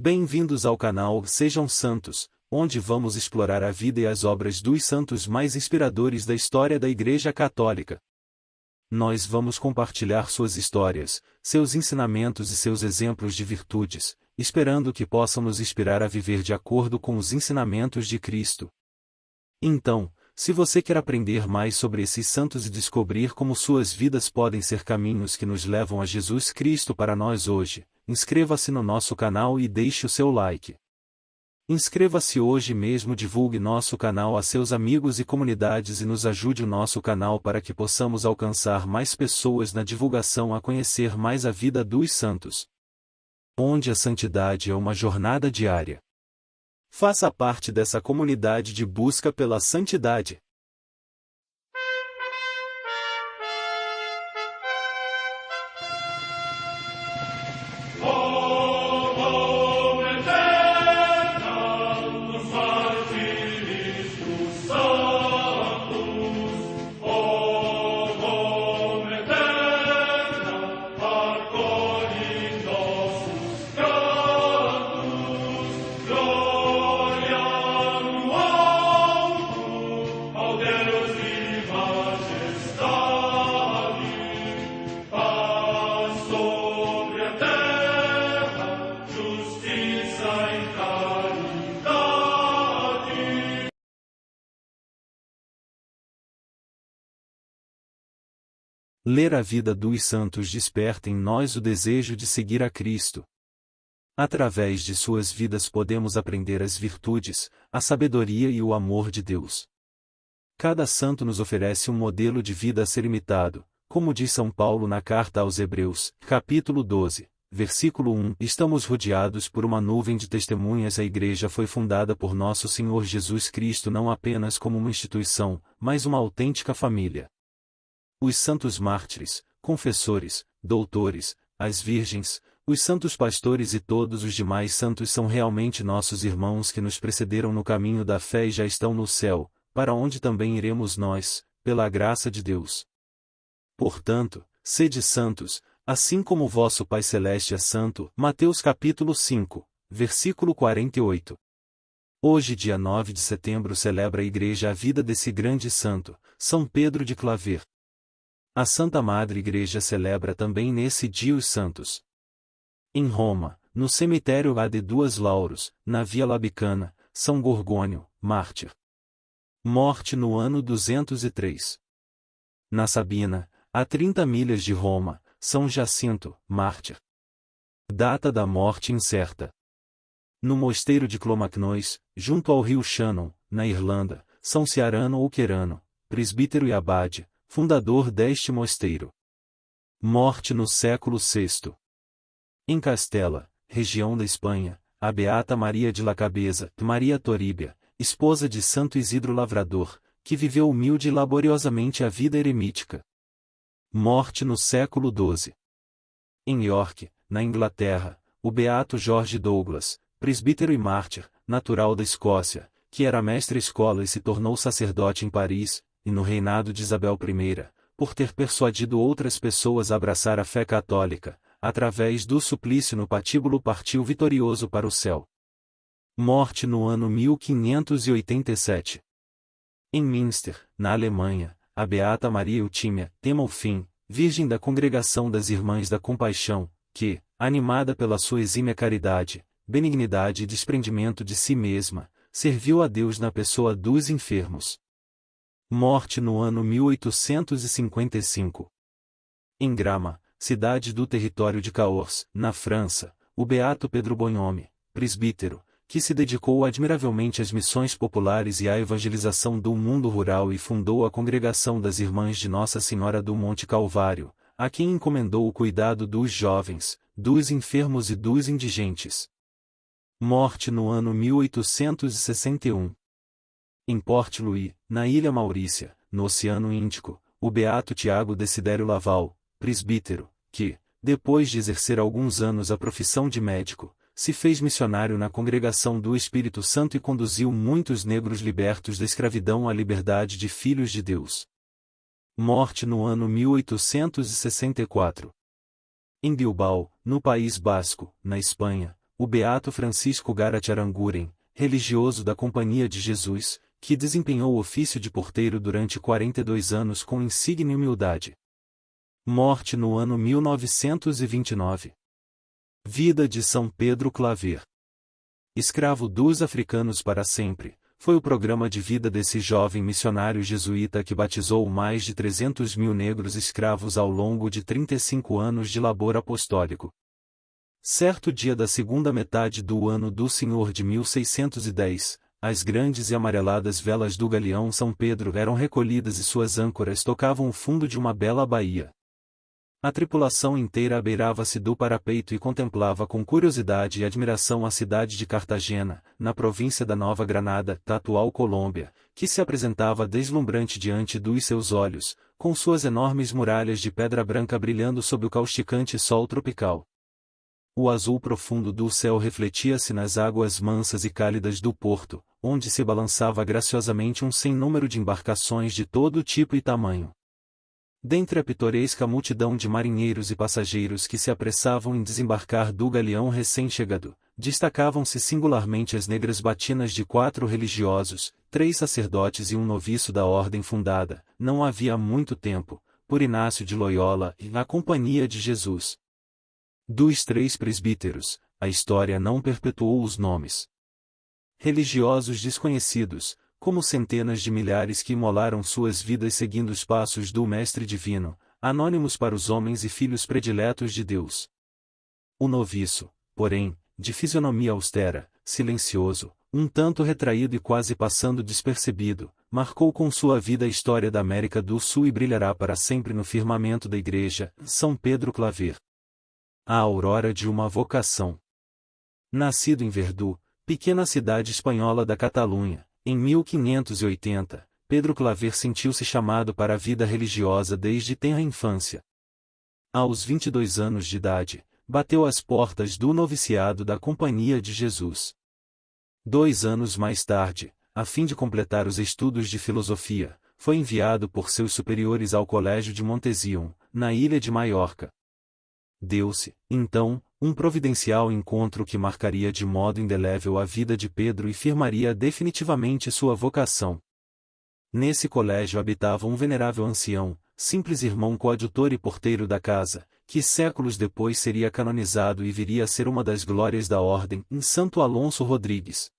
Bem-vindos ao canal Sejam Santos, onde vamos explorar a vida e as obras dos santos mais inspiradores da história da Igreja Católica. Nós vamos compartilhar suas histórias, seus ensinamentos e seus exemplos de virtudes, esperando que possam nos inspirar a viver de acordo com os ensinamentos de Cristo. Então, se você quer aprender mais sobre esses santos e descobrir como suas vidas podem ser caminhos que nos levam a Jesus Cristo para nós hoje, inscreva-se no nosso canal e deixe o seu like. Inscreva-se hoje mesmo, divulgue nosso canal a seus amigos e comunidades e nos ajude o nosso canal para que possamos alcançar mais pessoas na divulgação a conhecer mais a vida dos santos. Onde a santidade é uma jornada diária. Faça parte dessa comunidade de busca pela santidade. Ler a vida dos santos desperta em nós o desejo de seguir a Cristo. Através de suas vidas podemos aprender as virtudes, a sabedoria e o amor de Deus. Cada santo nos oferece um modelo de vida a ser imitado, como diz São Paulo na carta aos Hebreus, capítulo 12, versículo 1. Estamos rodeados por uma nuvem de testemunhas. A Igreja foi fundada por nosso Senhor Jesus Cristo não apenas como uma instituição, mas uma autêntica família. Os santos mártires, confessores, doutores, as virgens, os santos pastores e todos os demais santos são realmente nossos irmãos que nos precederam no caminho da fé e já estão no céu, para onde também iremos nós, pela graça de Deus. Portanto, sede santos, assim como o vosso Pai Celeste é santo. Mateus capítulo 5, versículo 48. Hoje, dia 9 de setembro, celebra a Igreja a vida desse grande santo, São Pedro de Claver. A Santa Madre Igreja celebra também nesse dia os santos. Em Roma, no cemitério há de Duas Lauros, na Via Labicana, São Gorgônio, mártir. Morte no ano 203. Na Sabina, a 30 milhas de Roma, São Jacinto, mártir. Data da morte incerta. No mosteiro de Clomacnois, junto ao rio Shannon, na Irlanda, São Ciarano ou Querano, presbítero e abade, fundador deste mosteiro. Morte no século VI. Em Castela, região da Espanha, a Beata Maria de la Cabeza, Maria Toribia, esposa de Santo Isidro Lavrador, que viveu humilde e laboriosamente a vida eremítica. Morte no século XII. Em York, na Inglaterra, o Beato George Douglas, presbítero e mártir, natural da Escócia, que era mestre-escola e se tornou sacerdote em Paris, e no reinado de Isabel I, por ter persuadido outras pessoas a abraçar a fé católica, através do suplício no patíbulo partiu vitorioso para o céu. Morte no ano 1587. Em Münster, na Alemanha, a Beata Maria Eutímia Temalfim, virgem da Congregação das Irmãs da Compaixão, que, animada pela sua exímia caridade, benignidade e desprendimento de si mesma, serviu a Deus na pessoa dos enfermos. Morte no ano 1855. Em Grama, cidade do território de Cahors, na França, o Beato Pedro Bonhomme, presbítero, que se dedicou admiravelmente às missões populares e à evangelização do mundo rural e fundou a Congregação das Irmãs de Nossa Senhora do Monte Calvário, a quem encomendou o cuidado dos jovens, dos enfermos e dos indigentes. Morte no ano 1861. Em Port Louis, na Ilha Maurícia, no Oceano Índico, o Beato Tiago Desidério Laval, presbítero, que, depois de exercer alguns anos a profissão de médico, se fez missionário na Congregação do Espírito Santo e conduziu muitos negros libertos da escravidão à liberdade de filhos de Deus. Morte no ano 1864. Em Bilbao, no País Basco, na Espanha, o beato Francisco Garate Aranguren, religioso da Companhia de Jesus, que desempenhou o ofício de porteiro durante 42 anos com insígne humildade. Morte no ano 1929. Vida de São Pedro Claver. Escravo dos africanos para sempre, foi o programa de vida desse jovem missionário jesuíta que batizou mais de 300 mil negros escravos ao longo de 35 anos de labor apostólico. Certo dia da segunda metade do ano do Senhor de 1610, as grandes e amareladas velas do galeão São Pedro eram recolhidas e suas âncoras tocavam o fundo de uma bela baía. A tripulação inteira abeirava-se do parapeito e contemplava com curiosidade e admiração a cidade de Cartagena, na província da Nova Granada, da atual Colômbia, que se apresentava deslumbrante diante dos seus olhos, com suas enormes muralhas de pedra branca brilhando sob o causticante sol tropical. O azul profundo do céu refletia-se nas águas mansas e cálidas do porto, onde se balançava graciosamente um sem número de embarcações de todo tipo e tamanho. Dentre a pitoresca multidão de marinheiros e passageiros que se apressavam em desembarcar do galeão recém-chegado, destacavam-se singularmente as negras batinas de 4 religiosos, 3 sacerdotes e um noviço da ordem fundada, não havia muito tempo, por Inácio de Loyola e na Companhia de Jesus. Dos 3 presbíteros, a história não perpetuou os nomes. Religiosos desconhecidos, como centenas de milhares que imolaram suas vidas seguindo os passos do Mestre Divino, anônimos para os homens e filhos prediletos de Deus. O noviço, porém, de fisionomia austera, silencioso, um tanto retraído e quase passando despercebido, marcou com sua vida a história da América do Sul e brilhará para sempre no firmamento da Igreja, São Pedro Claver. A aurora de uma vocação. Nascido em Verdú, pequena cidade espanhola da Catalunha, em 1580, Pedro Claver sentiu-se chamado para a vida religiosa desde tenra infância. Aos 22 anos de idade, bateu às portas do noviciado da Companhia de Jesus. 2 anos mais tarde, a fim de completar os estudos de filosofia, foi enviado por seus superiores ao Colégio de Montezion, na ilha de Maiorca. Deu-se, então, um providencial encontro que marcaria de modo indelével a vida de Pedro e firmaria definitivamente sua vocação. Nesse colégio habitava um venerável ancião, simples irmão coadjutor e porteiro da casa, que séculos depois seria canonizado e viria a ser uma das glórias da ordem, em Santo Alonso Rodrigues.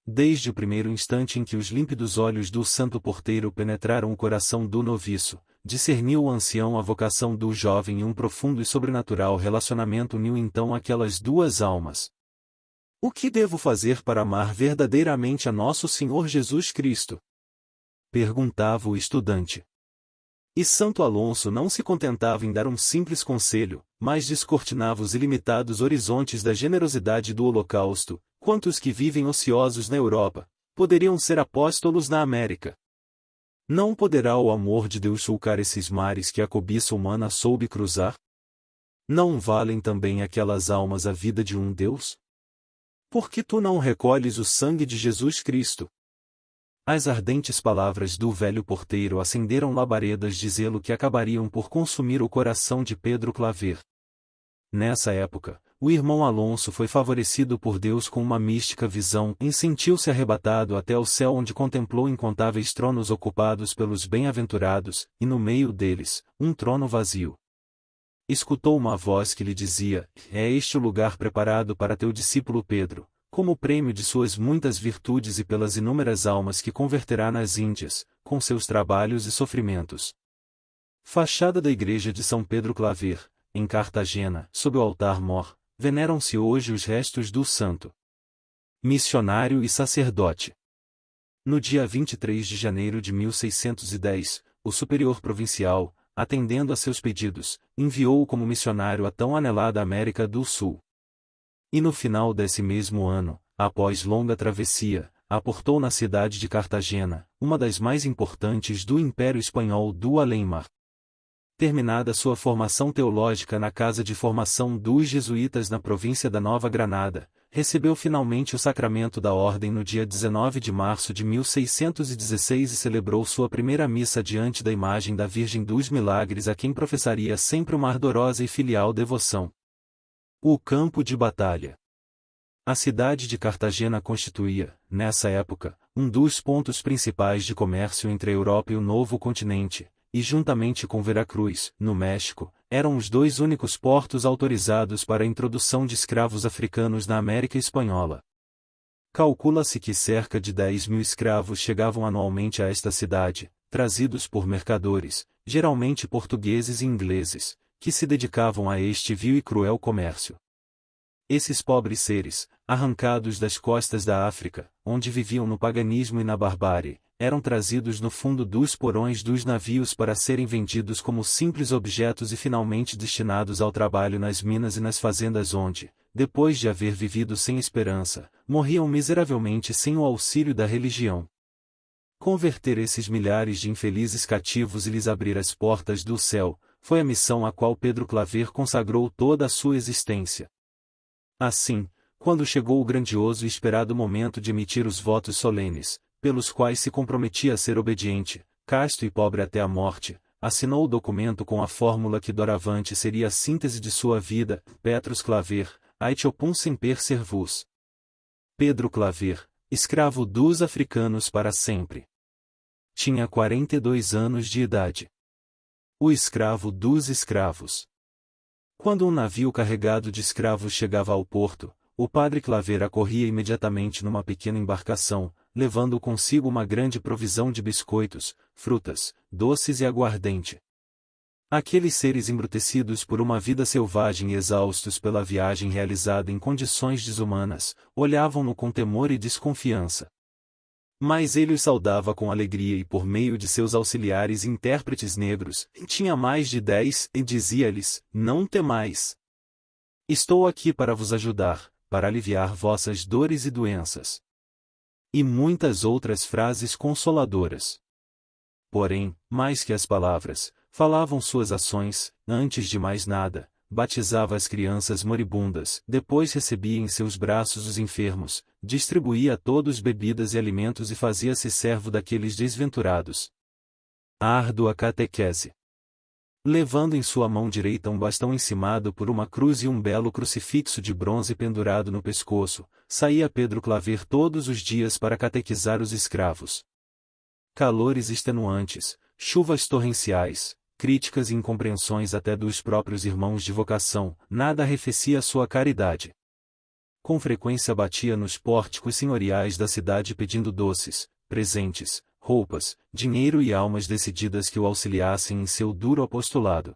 Desde o primeiro instante em que os límpidos olhos do santo porteiro penetraram o coração do noviço, discerniu o ancião a vocação do jovem e um profundo e sobrenatural relacionamento uniu então aquelas duas almas. O que devo fazer para amar verdadeiramente a nosso Senhor Jesus Cristo? Perguntava o estudante. E Santo Alonso não se contentava em dar um simples conselho, mas descortinava os ilimitados horizontes da generosidade do holocausto. Quantos que vivem ociosos na Europa, poderiam ser apóstolos na América? Não poderá o amor de Deus sulcar esses mares que a cobiça humana soube cruzar? Não valem também aquelas almas a vida de um Deus? Por que tu não recolhes o sangue de Jesus Cristo? As ardentes palavras do velho porteiro acenderam labaredas de zelo que acabariam por consumir o coração de Pedro Claver. Nessa época, o irmão Alonso foi favorecido por Deus com uma mística visão e sentiu-se arrebatado até o céu onde contemplou incontáveis tronos ocupados pelos bem-aventurados, e no meio deles, um trono vazio. Escutou uma voz que lhe dizia: é este o lugar preparado para teu discípulo Pedro, como prêmio de suas muitas virtudes e pelas inúmeras almas que converterá nas Índias, com seus trabalhos e sofrimentos. Fachada da igreja de São Pedro Claver, em Cartagena, sob o altar-mor, veneram-se hoje os restos do santo missionário e sacerdote. No dia 23 de janeiro de 1610, o superior provincial, atendendo a seus pedidos, enviou-o como missionário à tão anelada América do Sul. E no final desse mesmo ano, após longa travessia, aportou na cidade de Cartagena, uma das mais importantes do Império Espanhol do além-mar. Terminada sua formação teológica na Casa de Formação dos Jesuítas na província da Nova Granada, recebeu finalmente o sacramento da ordem no dia 19 de março de 1616 e celebrou sua primeira missa diante da imagem da Virgem dos Milagres a quem professaria sempre uma ardorosa e filial devoção. O campo de batalha. A cidade de Cartagena constituía, nessa época, um dos pontos principais de comércio entre a Europa e o Novo Continente, e juntamente com Veracruz, no México, eram os dois únicos portos autorizados para a introdução de escravos africanos na América Espanhola. Calcula-se que cerca de 10.000 escravos chegavam anualmente a esta cidade, trazidos por mercadores, geralmente portugueses e ingleses, que se dedicavam a este vil e cruel comércio. Esses pobres seres, arrancados das costas da África, onde viviam no paganismo e na barbárie, eram trazidos no fundo dos porões dos navios para serem vendidos como simples objetos e finalmente destinados ao trabalho nas minas e nas fazendas onde, depois de haver vivido sem esperança, morriam miseravelmente sem o auxílio da religião. Converter esses milhares de infelizes cativos e lhes abrir as portas do céu, foi a missão a qual Pedro Claver consagrou toda a sua existência. Assim, quando chegou o grandioso e esperado momento de emitir os votos solenes, pelos quais se comprometia a ser obediente, casto e pobre até a morte, assinou o documento com a fórmula que doravante seria a síntese de sua vida: Petrus Claver, ait opum semper servus. Pedro Claver, escravo dos africanos para sempre. Tinha 42 anos de idade. O escravo dos escravos. Quando um navio carregado de escravos chegava ao porto, o padre Claver acorria imediatamente numa pequena embarcação, levando consigo uma grande provisão de biscoitos, frutas, doces e aguardente. Aqueles seres embrutecidos por uma vida selvagem e exaustos pela viagem realizada em condições desumanas, olhavam-no com temor e desconfiança. Mas ele os saudava com alegria e por meio de seus auxiliares e intérpretes negros, tinha mais de 10, e dizia-lhes: não temais. Estou aqui para vos ajudar, para aliviar vossas dores e doenças. E muitas outras frases consoladoras. Porém, mais que as palavras, falavam suas ações. Antes de mais nada, batizava as crianças moribundas, depois recebia em seus braços os enfermos, distribuía a todos bebidas e alimentos e fazia-se servo daqueles desventurados. Árdua catequese. Levando em sua mão direita um bastão encimado por uma cruz e um belo crucifixo de bronze pendurado no pescoço, saía Pedro Claver todos os dias para catequizar os escravos. Calores extenuantes, chuvas torrenciais, críticas e incompreensões até dos próprios irmãos de vocação, nada arrefecia sua caridade. Com frequência batia nos pórticos senhoriais da cidade pedindo doces, presentes, roupas, dinheiro e almas decididas que o auxiliassem em seu duro apostolado.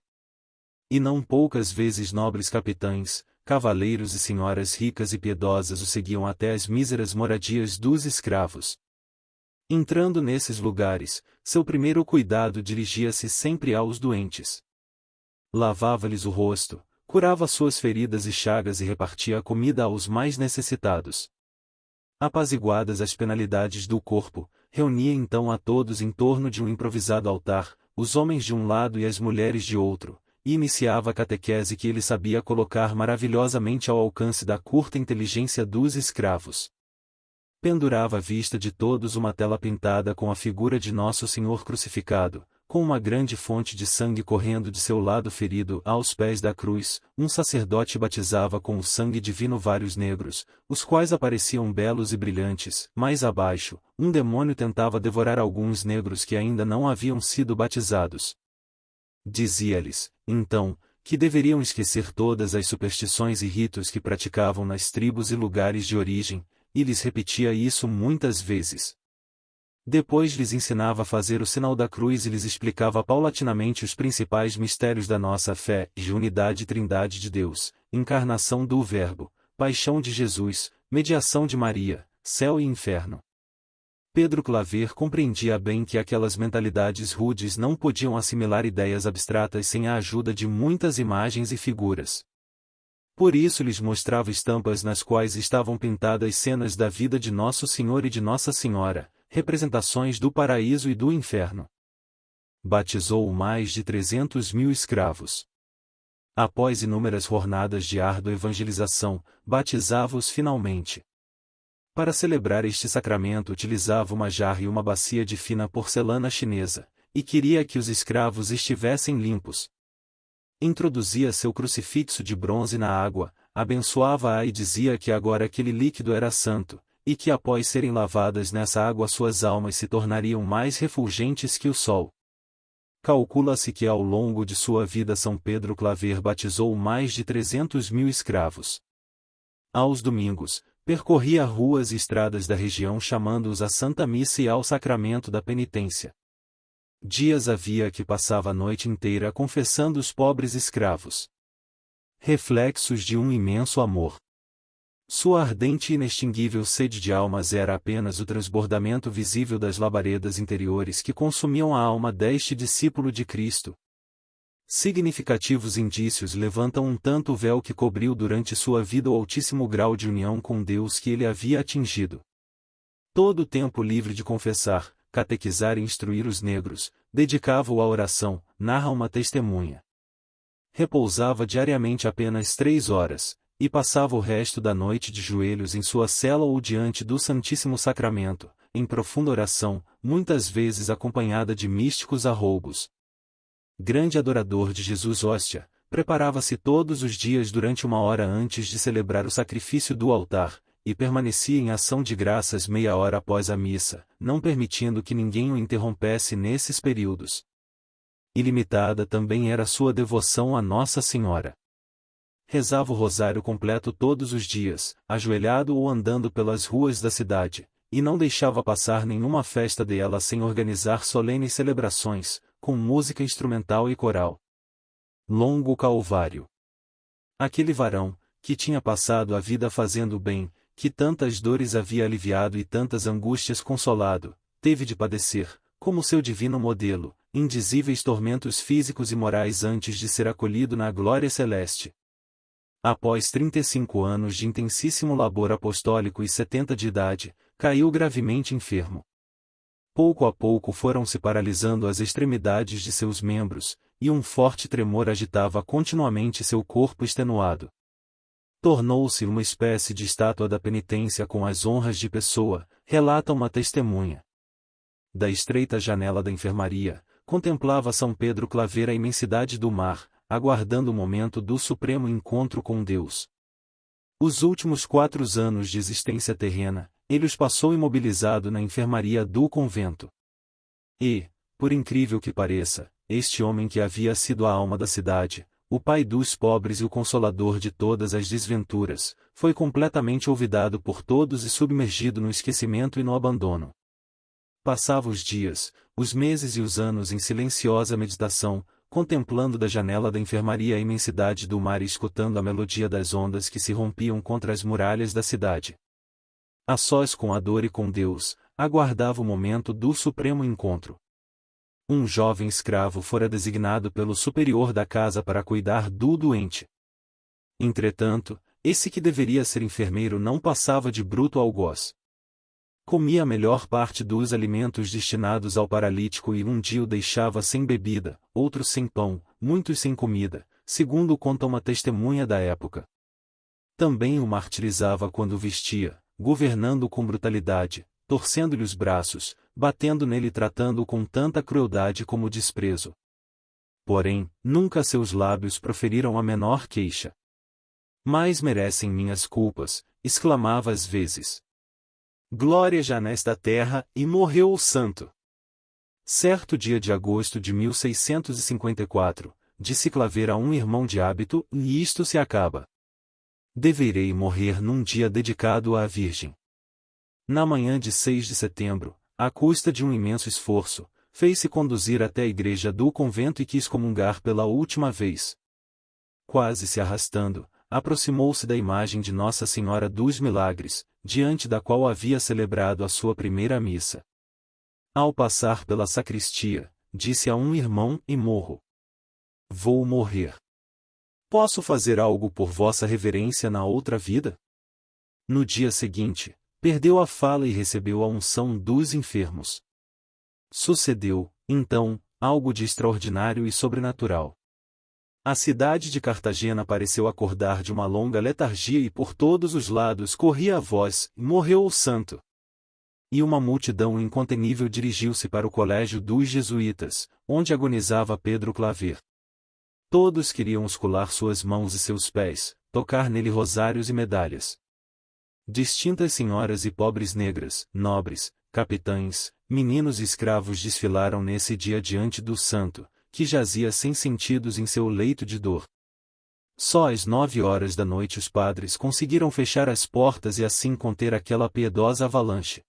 E não poucas vezes nobres capitães, cavaleiros e senhoras ricas e piedosas o seguiam até as míseras moradias dos escravos. Entrando nesses lugares, seu primeiro cuidado dirigia-se sempre aos doentes. Lavava-lhes o rosto, curava suas feridas e chagas e repartia a comida aos mais necessitados. Apaziguadas as penalidades do corpo, reunia então a todos em torno de um improvisado altar, os homens de um lado e as mulheres de outro, e iniciava a catequese que ele sabia colocar maravilhosamente ao alcance da curta inteligência dos escravos. Pendurava à vista de todos uma tela pintada com a figura de Nosso Senhor crucificado, com uma grande fonte de sangue correndo de seu lado ferido aos pés da cruz. Um sacerdote batizava com o sangue divino vários negros, os quais apareciam belos e brilhantes. Mais abaixo, um demônio tentava devorar alguns negros que ainda não haviam sido batizados. Dizia-lhes, então, que deveriam esquecer todas as superstições e ritos que praticavam nas tribos e lugares de origem, e lhes repetia isso muitas vezes. Depois lhes ensinava a fazer o sinal da cruz e lhes explicava paulatinamente os principais mistérios da nossa fé: unidade e trindade de Deus, encarnação do Verbo, paixão de Jesus, mediação de Maria, céu e inferno. Pedro Claver compreendia bem que aquelas mentalidades rudes não podiam assimilar ideias abstratas sem a ajuda de muitas imagens e figuras. Por isso lhes mostrava estampas nas quais estavam pintadas cenas da vida de Nosso Senhor e de Nossa Senhora, representações do paraíso e do inferno. Batizou mais de 300.000 escravos. Após inúmeras jornadas de árdua evangelização, batizava-os finalmente. Para celebrar este sacramento utilizava uma jarra e uma bacia de fina porcelana chinesa, e queria que os escravos estivessem limpos. Introduzia seu crucifixo de bronze na água, abençoava-a e dizia que agora aquele líquido era santo, e que após serem lavadas nessa água suas almas se tornariam mais refulgentes que o sol. Calcula-se que ao longo de sua vida São Pedro Claver batizou mais de 300.000 escravos. Aos domingos, percorria ruas e estradas da região chamando-os à Santa Missa e ao sacramento da penitência. Dias havia que passava a noite inteira confessando os pobres escravos. Reflexos de um imenso amor. Sua ardente e inextinguível sede de almas era apenas o transbordamento visível das labaredas interiores que consumiam a alma deste discípulo de Cristo. Significativos indícios levantam um tanto o véu que cobriu durante sua vida o altíssimo grau de união com Deus que ele havia atingido. Todo o tempo livre de confessar, catequizar e instruir os negros, dedicava-o à oração, narra uma testemunha. Repousava diariamente apenas 3 horas, e passava o resto da noite de joelhos em sua cela ou diante do Santíssimo Sacramento, em profunda oração, muitas vezes acompanhada de místicos arroubos. Grande adorador de Jesus Hóstia, preparava-se todos os dias durante 1 hora antes de celebrar o sacrifício do altar, e permanecia em ação de graças meia hora após a missa, não permitindo que ninguém o interrompesse nesses períodos. Ilimitada também era sua devoção a Nossa Senhora. Rezava o rosário completo todos os dias, ajoelhado ou andando pelas ruas da cidade, e não deixava passar nenhuma festa dela sem organizar solenes celebrações, com música instrumental e coral. Longo Calvário. Aquele varão, que tinha passado a vida fazendo o bem, que tantas dores havia aliviado e tantas angústias consolado, teve de padecer, como seu divino modelo, indizíveis tormentos físicos e morais antes de ser acolhido na glória celeste. Após 35 anos de intensíssimo labor apostólico e 70 de idade, caiu gravemente enfermo. Pouco a pouco foram-se paralisando as extremidades de seus membros, e um forte tremor agitava continuamente seu corpo extenuado. Tornou-se uma espécie de estátua da penitência com as honras de pessoa, relata uma testemunha. Da estreita janela da enfermaria, contemplava São Pedro Claver a imensidade do mar, aguardando o momento do supremo encontro com Deus. Os últimos 4 anos de existência terrena, ele os passou imobilizado na enfermaria do convento. E, por incrível que pareça, este homem que havia sido a alma da cidade, o pai dos pobres e o consolador de todas as desventuras, foi completamente olvidado por todos e submergido no esquecimento e no abandono. Passava os dias, os meses e os anos em silenciosa meditação, contemplando da janela da enfermaria a imensidade do mar e escutando a melodia das ondas que se rompiam contra as muralhas da cidade. A sós com a dor e com Deus, aguardava o momento do supremo encontro. Um jovem escravo fora designado pelo superior da casa para cuidar do doente. Entretanto, esse que deveria ser enfermeiro não passava de bruto algoz. Comia a melhor parte dos alimentos destinados ao paralítico e um dia o deixava sem bebida, outro sem pão, muitos sem comida, segundo conta uma testemunha da época. Também o martirizava quando o vestia, governando-o com brutalidade, torcendo-lhe os braços, batendo nele e tratando-o com tanta crueldade como desprezo. Porém, nunca seus lábios proferiram a menor queixa. Mais merecem minhas culpas, exclamava às vezes. Glória já nesta terra, e morreu o santo. Certo dia de agosto de 1654, disse Claver a um irmão de hábito, e isto se acaba. Deverei morrer num dia dedicado à Virgem. Na manhã de 6 de setembro, à custa de um imenso esforço, fez-se conduzir até a igreja do convento e quis comungar pela última vez. Quase se arrastando, aproximou-se da imagem de Nossa Senhora dos Milagres, diante da qual havia celebrado a sua primeira missa. Ao passar pela sacristia, disse a um irmão e morro. Vou morrer. Posso fazer algo por vossa reverência na outra vida? No dia seguinte, perdeu a fala e recebeu a unção dos enfermos. Sucedeu, então, algo de extraordinário e sobrenatural. A cidade de Cartagena pareceu acordar de uma longa letargia e por todos os lados corria a voz, morreu o santo. E uma multidão incontenível dirigiu-se para o colégio dos jesuítas, onde agonizava Pedro Claver. Todos queriam oscular suas mãos e seus pés, tocar nele rosários e medalhas. Distintas senhoras e pobres negras, nobres, capitães, meninos e escravos desfilaram nesse dia diante do santo, que jazia sem sentidos em seu leito de dor. Só às 9 horas da noite os padres conseguiram fechar as portas e assim conter aquela piedosa avalanche.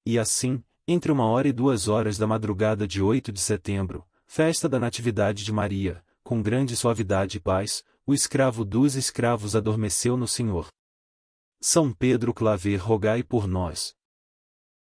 E assim, entre 1 hora e 2 horas da madrugada de 8 de setembro, festa da Natividade de Maria, com grande suavidade e paz, o escravo dos escravos adormeceu no Senhor. São Pedro Claver, rogai por nós.